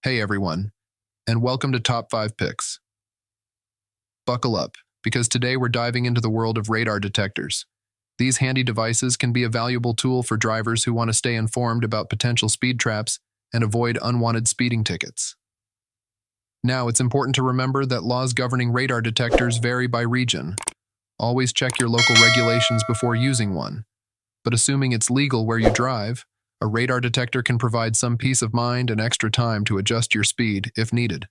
Hey everyone, and welcome to Top 5 Picks. Buckle up, because today we're diving into the world of radar detectors. These handy devices can be a valuable tool for drivers who want to stay informed about potential speed traps and avoid unwanted speeding tickets. Now, it's important to remember that laws governing radar detectors vary by region. Always check your local regulations before using one. But assuming it's legal where you drive, a radar detector can provide some peace of mind and extra time to adjust your speed if needed.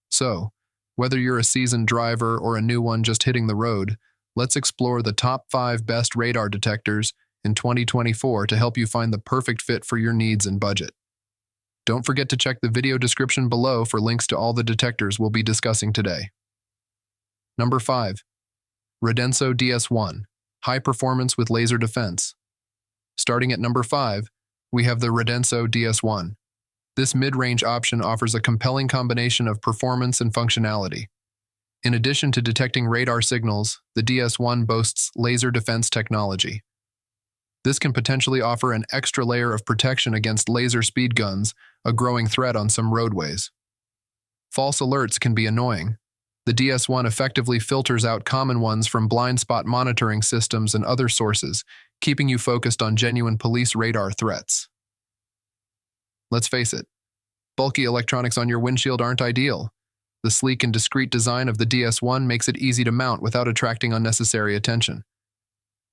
So, whether you're a seasoned driver or a new one just hitting the road, let's explore the top 5 best radar detectors in 2024 to help you find the perfect fit for your needs and budget. Don't forget to check the video description below for links to all the detectors we'll be discussing today. Number 5. Reno DS1, High Performance with Laser Defense. Starting at number 5, we have the Reno DS1. This mid-range option offers a compelling combination of performance and functionality. In addition to detecting radar signals, the DS1 boasts laser defense technology. This can potentially offer an extra layer of protection against laser speed guns, a growing threat on some roadways. False alerts can be annoying. The DS1 effectively filters out common ones from blind spot monitoring systems and other sources, keeping you focused on genuine police radar threats. Let's face it, bulky electronics on your windshield aren't ideal. The sleek and discreet design of the DS1 makes it easy to mount without attracting unnecessary attention.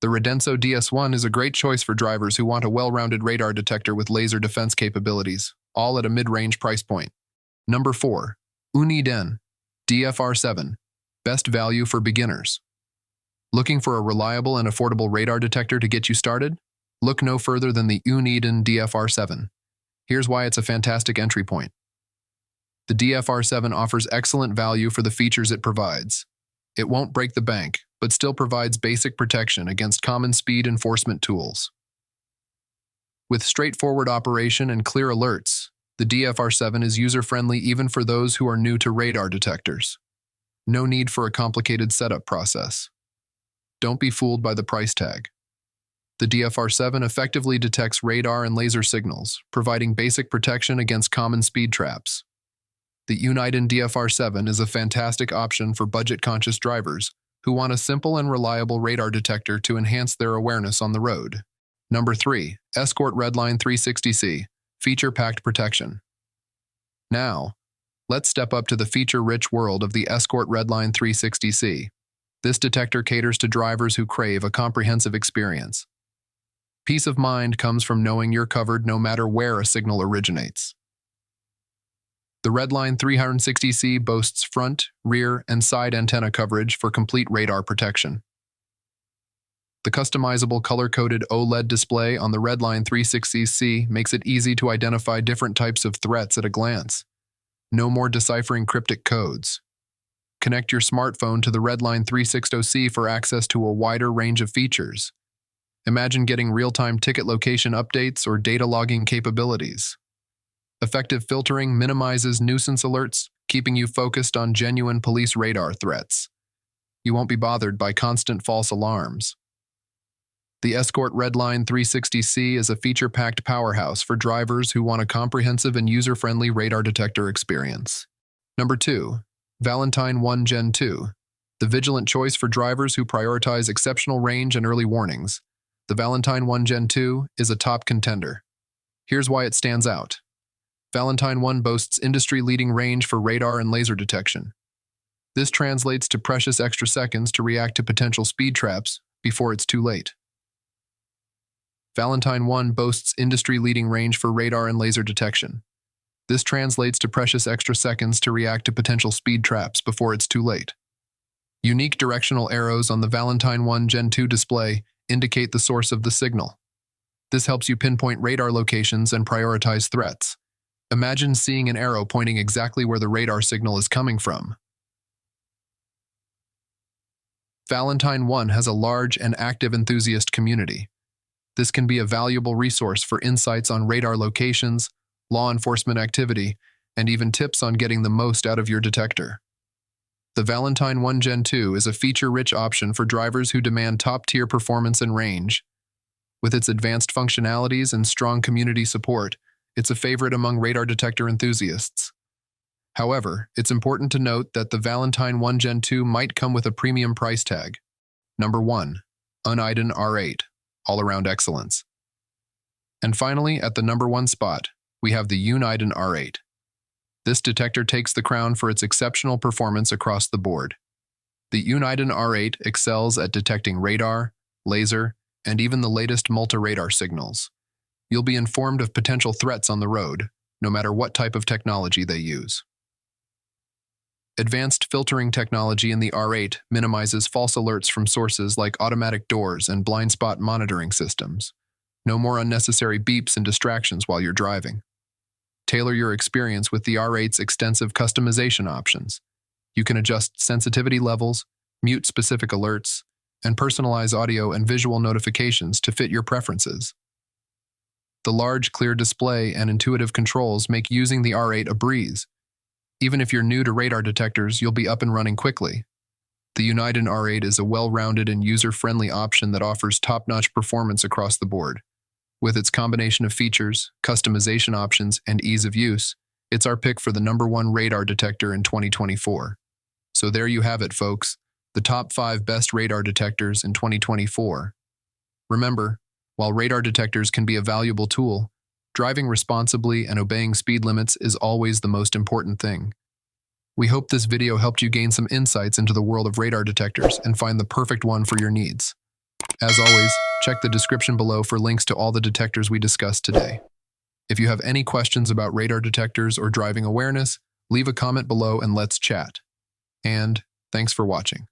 The Reno DS1 is a great choice for drivers who want a well-rounded radar detector with laser defense capabilities, all at a mid-range price point. Number 4. Uniden R8, Best Value for Beginners. Looking for a reliable and affordable radar detector to get you started? Look no further than the Uniden R8. Here's why it's a fantastic entry point. The R8 offers excellent value for the features it provides. It won't break the bank, but still provides basic protection against common speed enforcement tools. With straightforward operation and clear alerts, the R8 is user-friendly even for those who are new to radar detectors. No need for a complicated setup process. Don't be fooled by the price tag. The R8 effectively detects radar and laser signals, providing basic protection against common speed traps. The Uniden R8 is a fantastic option for budget-conscious drivers who want a simple and reliable radar detector to enhance their awareness on the road. Number 3. Escort RedLine 360C, Feature-Packed Protection. Now, let's step up to the feature-rich world of the Escort RedLine 360C. This detector caters to drivers who crave a comprehensive experience. Peace of mind comes from knowing you're covered no matter where a signal originates. The RedLine 360C boasts front, rear, and side antenna coverage for complete radar protection. The customizable color-coded OLED display on the RedLine 360C makes it easy to identify different types of threats at a glance. No more deciphering cryptic codes. Connect your smartphone to the RedLine 360C for access to a wider range of features. Imagine getting real-time ticket location updates or data logging capabilities. Effective filtering minimizes nuisance alerts, keeping you focused on genuine police radar threats. You won't be bothered by constant false alarms. The Escort RedLine 360C is a feature-packed powerhouse for drivers who want a comprehensive and user-friendly radar detector experience. Number 2. Valentine 1 Gen 2, the vigilant choice for drivers who prioritize exceptional range and early warnings. The Valentine 1 Gen 2 is a top contender. Here's why it stands out. Valentine 1 boasts industry-leading range for radar and laser detection. This translates to precious extra seconds to react to potential speed traps before it's too late. Valentine 1 boasts industry-leading range for radar and laser detection. This translates to precious extra seconds to react to potential speed traps before it's too late. Unique directional arrows on the Valentine 1 Gen 2 display indicate the source of the signal. This helps you pinpoint radar locations and prioritize threats. Imagine seeing an arrow pointing exactly where the radar signal is coming from. Valentine 1 has a large and active enthusiast community. This can be a valuable resource for insights on radar locations, law enforcement activity, and even tips on getting the most out of your detector. The Valentine 1 Gen 2 is a feature-rich option for drivers who demand top-tier performance and range. With its advanced functionalities and strong community support, It's a favorite among radar detector enthusiasts. However, it's important to note that the Valentine 1 Gen 2 might come with a premium price tag. Number 1. Uniden R8, all-around excellence. And finally, at the number 1 spot, we have the Uniden R8. This detector takes the crown for its exceptional performance across the board. The Uniden R8 excels at detecting radar, laser, and even the latest multi-radar signals. You'll be informed of potential threats on the road, no matter what type of technology they use. Advanced filtering technology in the R8 minimizes false alerts from sources like automatic doors and blind spot monitoring systems. No more unnecessary beeps and distractions while you're driving. Tailor your experience with the R8's extensive customization options. You can adjust sensitivity levels, mute specific alerts, and personalize audio and visual notifications to fit your preferences. The large, clear display and intuitive controls make using the R8 a breeze. Even if you're new to radar detectors, you'll be up and running quickly. The Uniden R8 is a well-rounded and user-friendly option that offers top-notch performance across the board. With its combination of features, customization options, and ease of use, it's our pick for the number 1 radar detector in 2024. So there you have it, folks, the top 5 best radar detectors in 2024. Remember, while radar detectors can be a valuable tool, driving responsibly and obeying speed limits is always the most important thing. We hope this video helped you gain some insights into the world of radar detectors and find the perfect one for your needs. As always, check the description below for links to all the detectors we discussed today. If you have any questions about radar detectors or driving awareness, leave a comment below and let's chat. And thanks for watching.